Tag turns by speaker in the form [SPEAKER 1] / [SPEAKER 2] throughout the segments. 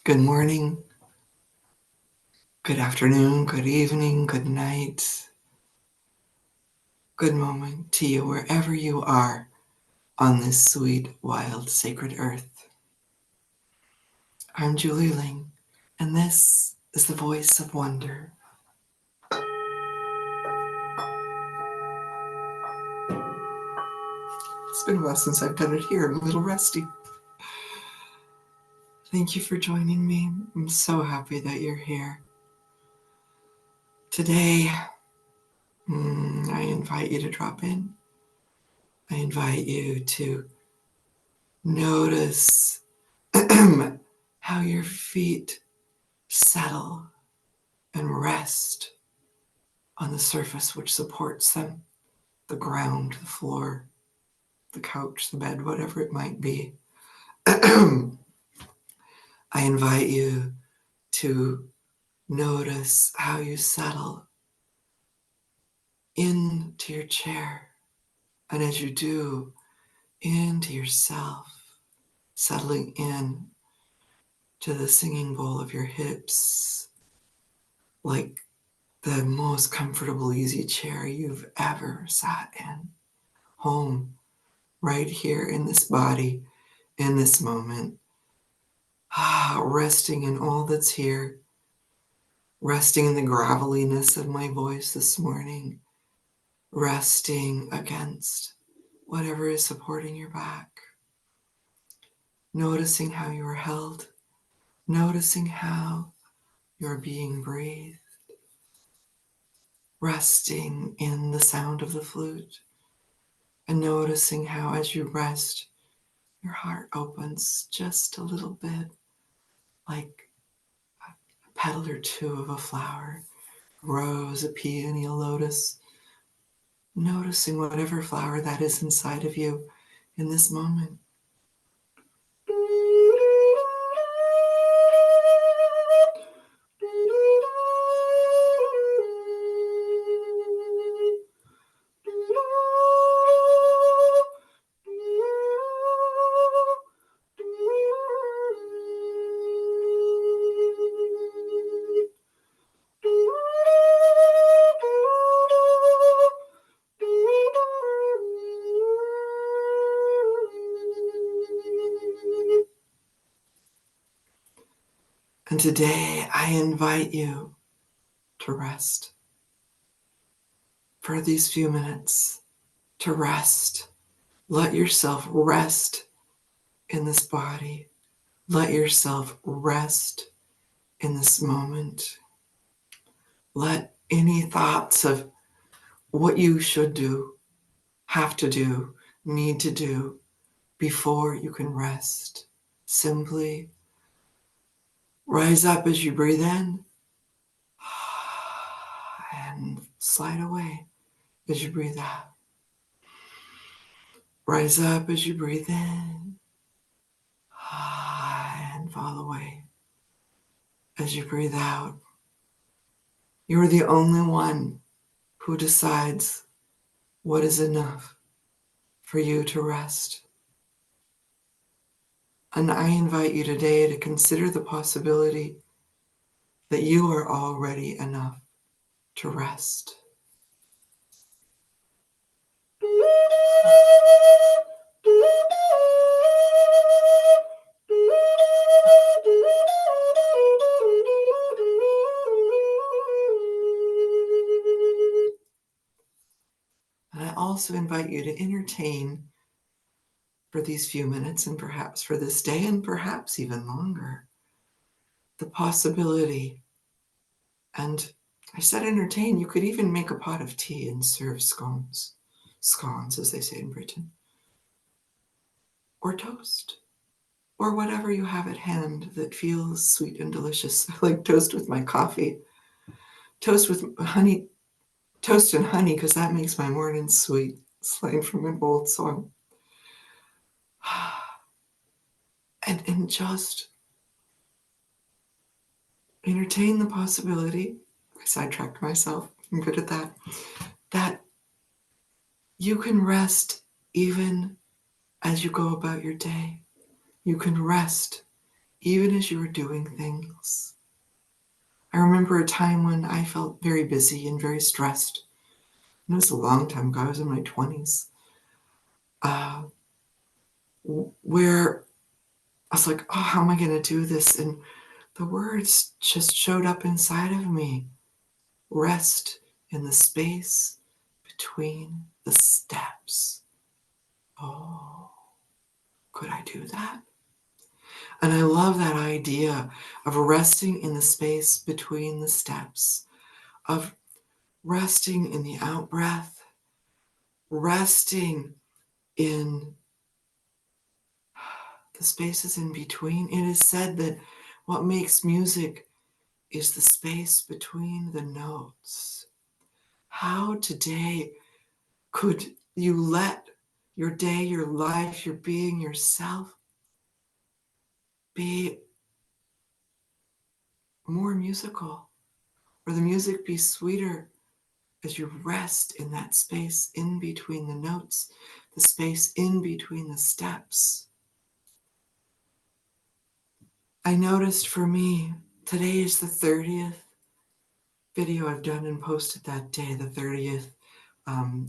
[SPEAKER 1] Good morning, good afternoon, good evening, good night, good moment to you wherever you are on this sweet, wild, sacred earth. I'm Julie Ling, and this is the Voice of Wonder. It's been a while since I've done it here. I'm a little rusty. Thank you for joining me. I'm so happy that you're here. Today, I invite you to drop in. I invite you to notice how your feet settle and rest on the surface which supports them, the ground, the floor, the couch, the bed, whatever it might be. I invite you to notice how you settle into your chair, and as you do, into yourself, settling in to the singing bowl of your hips, like the most comfortable, easy chair you've ever sat in. Home, right here in this body, in this moment. Resting in all that's here, resting in the graveliness of my voice this morning, resting against whatever is supporting your back. Noticing how you are held, noticing how you're being breathed, resting in the sound of the flute, and noticing how as you rest, your heart opens just a little bit, like a petal or two of a flower, rose, a peony, a lotus, noticing whatever flower that is inside of you in this moment. And today I invite you to rest for these few minutes, to rest. Let yourself rest in this body. Let yourself rest in this moment. Let any thoughts of what you should do, have to do, need to do before you can rest simply rise up as you breathe in and slide away as you breathe out. Rise up as you breathe in and fall away as you breathe out. You are the only one who decides what is enough for you to rest. And I invite you today to consider the possibility that you are already enough to rest. And I also invite you to entertain for these few minutes and perhaps for this day and perhaps even longer the possibility. And I said entertain, you could even make a pot of tea and serve scones as they say in Britain, or toast, or whatever you have at hand that feels sweet and delicious. I like toast with my coffee, toast with honey, toast and honey, because that makes my mornings sweet. It's line from an old song. And just entertain the possibility, I sidetracked myself, I'm good at that, that you can rest even as you go about your day. You can rest even as you were doing things. I remember a time when I felt very busy and very stressed. And it was a long time ago. I was in my 20s, where I was like, oh, how am I going to do this? And the words just showed up inside of me. Rest in the space between the steps. Oh, could I do that? And I love that idea of resting in the space between the steps, of resting in the out breath, resting in the spaces in between. It is said that what makes music is the space between the notes. How today could you let your day, your life, your being, yourself be more musical, or the music be sweeter as you rest in that space in between the notes, the space in between the steps? I noticed for me, today is the 30th video I've done and posted that day, the 30th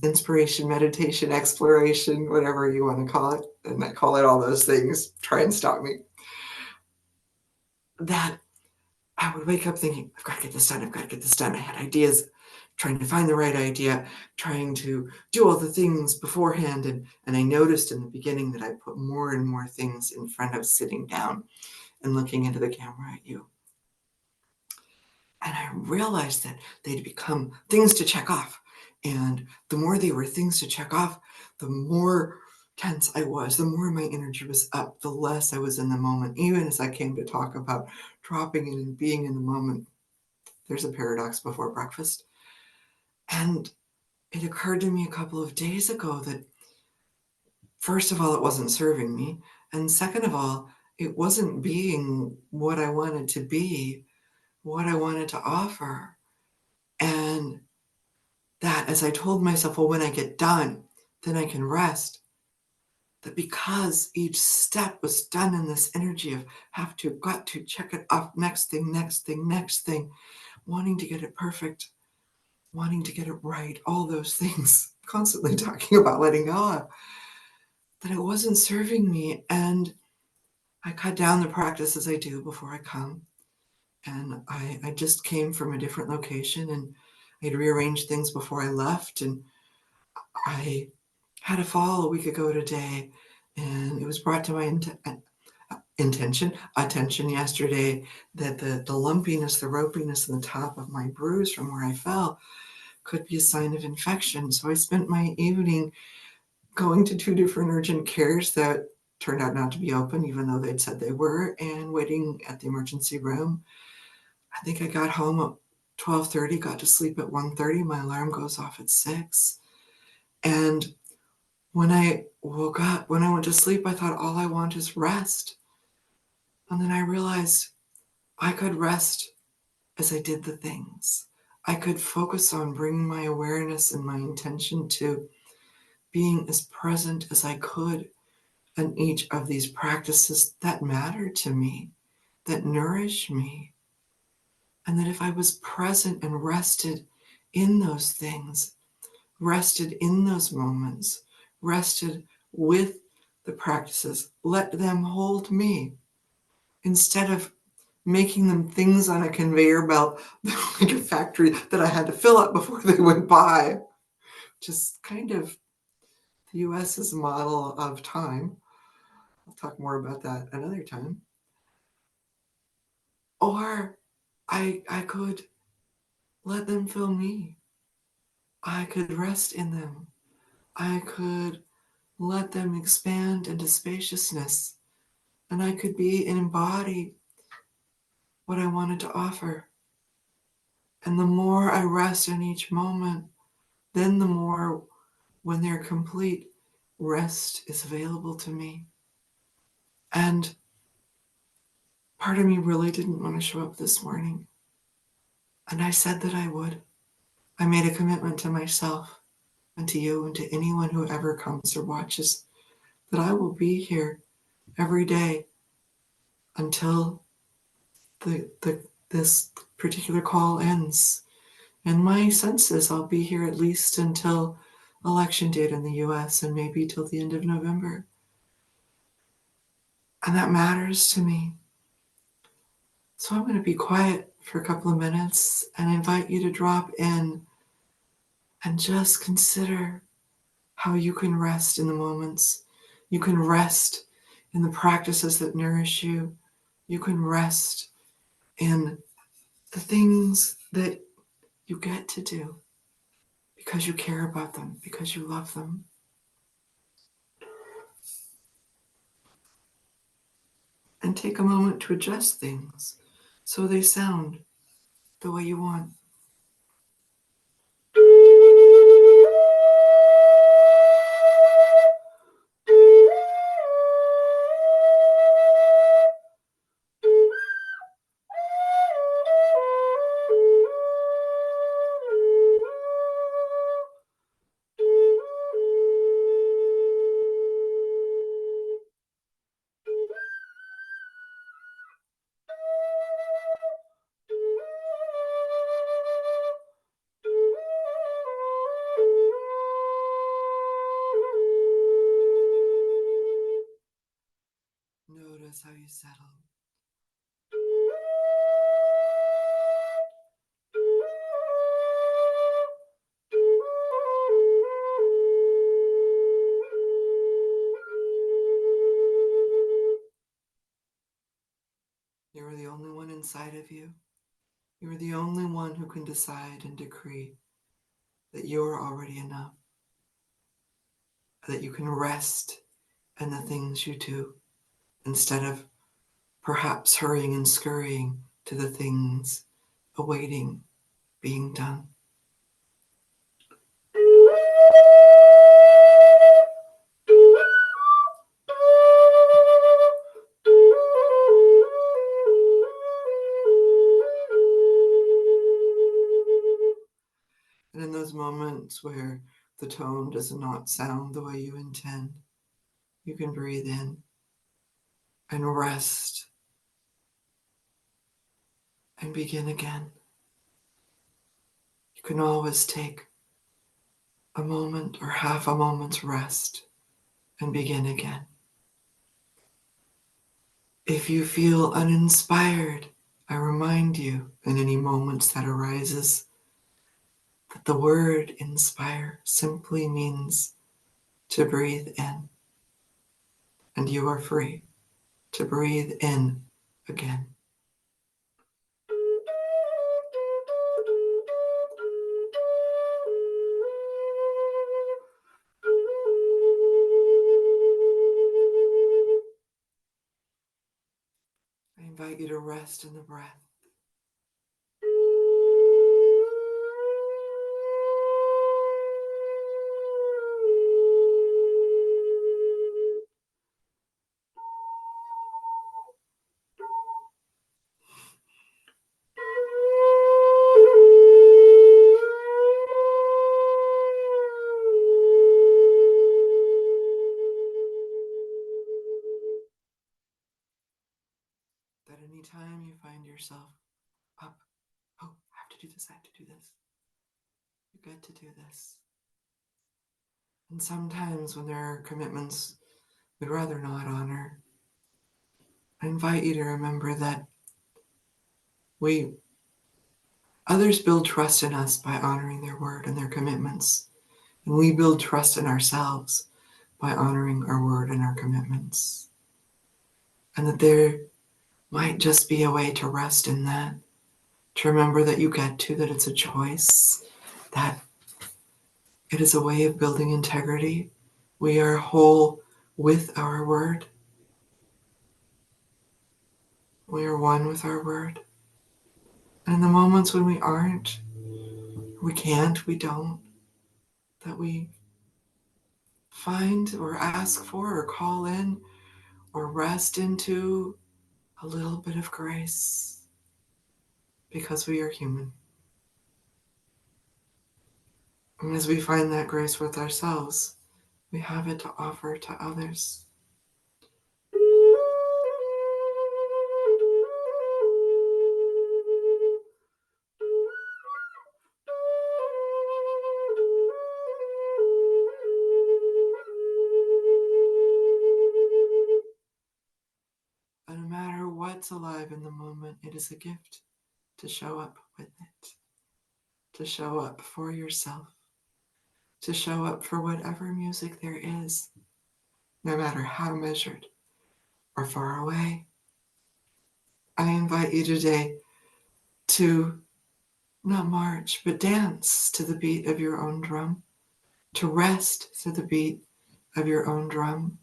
[SPEAKER 1] inspiration, meditation, exploration, whatever you want to call it. And I call it all those things. Try and stop me. That I would wake up thinking, I've got to get this done. I've got to get this done. I had ideas, trying to find the right idea, trying to do all the things beforehand. And I noticed in the beginning that I put more and more things in front of sitting down and looking into the camera at you. And I realized that they'd become things to check off. And the more they were things to check off, the more tense I was, the more my energy was up, the less I was in the moment. Even as I came to talk about dropping in and being in the moment, there's a paradox before breakfast. And it occurred to me a couple of days ago that, first of all, it wasn't serving me. And second of all, it wasn't being what I wanted to be, what I wanted to offer. And that as I told myself, well, when I get done, then I can rest. That because each step was done in this energy of have to, got to, check it off, next thing, next thing, next thing, wanting to get it perfect, wanting to get it right, all those things, constantly talking about letting go of, that it wasn't serving me. And I cut down the practices I do before I come. And I just came from a different location and I'd rearranged things before I left. And I had a fall a week ago today, and it was brought to my attention yesterday that the lumpiness, the ropiness in the top of my bruise from where I fell could be a sign of infection. So I spent my evening going to 2 different urgent cares that turned out not to be open, even though they'd said they were, and waiting at the emergency room. I think I got home at 12:30, got to sleep at 1:30. My alarm goes off at 6. And when I woke up, when I went to sleep, I thought all I want is rest. And then I realized I could rest as I did the things. I could focus on bringing my awareness and my intention to being as present as I could in each of these practices that matter to me, that nourish me. And that if I was present and rested in those things, rested in those moments, rested with the practices, let them hold me instead of making them things on a conveyor belt, like a factory that I had to fill up before they went by. Just kind of the US's model of time. I'll talk more about that another time. Or I could let them fill me. I could rest in them. I could let them expand into spaciousness. And I could be and embody what I wanted to offer. And the more I rest in each moment, then the more, when they're complete, rest is available to me. And part of me really didn't want to show up this morning. And I said that I would. I made a commitment to myself and to you and to anyone who ever comes or watches that I will be here every day until this particular call ends. And my sense is I'll be here at least until election date in the US and maybe till the end of November. And that matters to me. So I'm going to be quiet for a couple of minutes and invite you to drop in and just consider how you can rest in the moments. You can rest in the practices that nourish you. You can rest in the things that you get to do because you care about them, because you love them. And take a moment to adjust things so they sound the way you want. Notice how you settle. You are the only one inside of you. You are the only one who can decide and decree that you are already enough, that you can rest in the things you do instead of perhaps hurrying and scurrying to the things awaiting being done. And in those moments where the tone does not sound the way you intend, you can breathe in and rest and begin again. You can always take a moment or half a moment's rest and begin again. If you feel uninspired, I remind you in any moments that arises that the word inspire simply means to breathe in, and you are free to breathe in again. I invite you to rest in the breath. That any time you find yourself up, oh, I have to do this, I have to do this. You get to do this. And sometimes when there are commitments we'd rather not honor, I invite you to remember that others build trust in us by honoring their word and their commitments. And we build trust in ourselves by honoring our word and our commitments. And that there might just be a way to rest in that, to remember that you get to, that it's a choice, that it is a way of building integrity. We are whole with our word. We are one with our word. And in the moments when we aren't, we can't, we don't, that we find or ask for or call in or rest into a little bit of grace because we are human. And as we find that grace with ourselves, we have it to offer to others. that's alive in the moment. It is a gift to show up with it, to show up for yourself, to show up for whatever music there is, no matter how measured or far away. I invite you today to not march, but dance to the beat of your own drum, to rest to the beat of your own drum,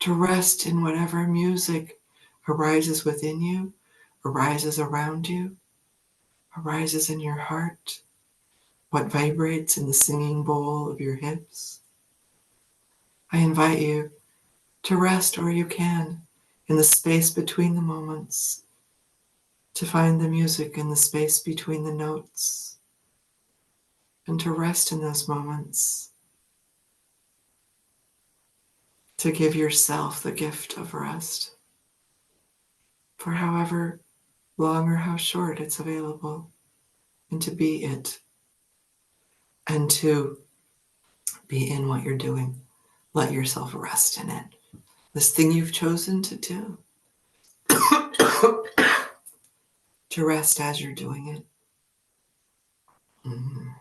[SPEAKER 1] to rest in whatever music arises within you, arises around you, arises in your heart, what vibrates in the singing bowl of your hips. I invite you to rest where you can in the space between the moments, to find the music in the space between the notes, and to rest in those moments, to give yourself the gift of rest for however long or how short it's available, and to be it, and to be in what you're doing. Let yourself rest in it. This thing you've chosen to do, to rest as you're doing it. Mm.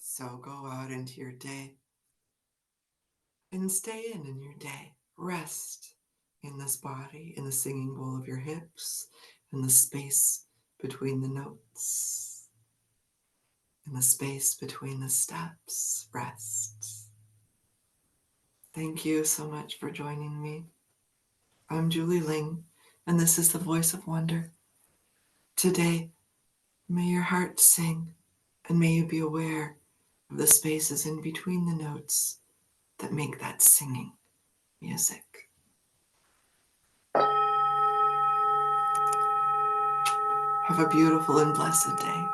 [SPEAKER 1] So go out into your day and stay in your day. Rest in this body, in the singing bowl of your hips, in the space between the notes, in the space between the steps. Rest. Thank you so much for joining me. I'm Julie Ling, and this is the Voice of Wonder. Today, may your heart sing, and may you be aware of the spaces in between the notes that make that singing music. Have a beautiful and blessed day.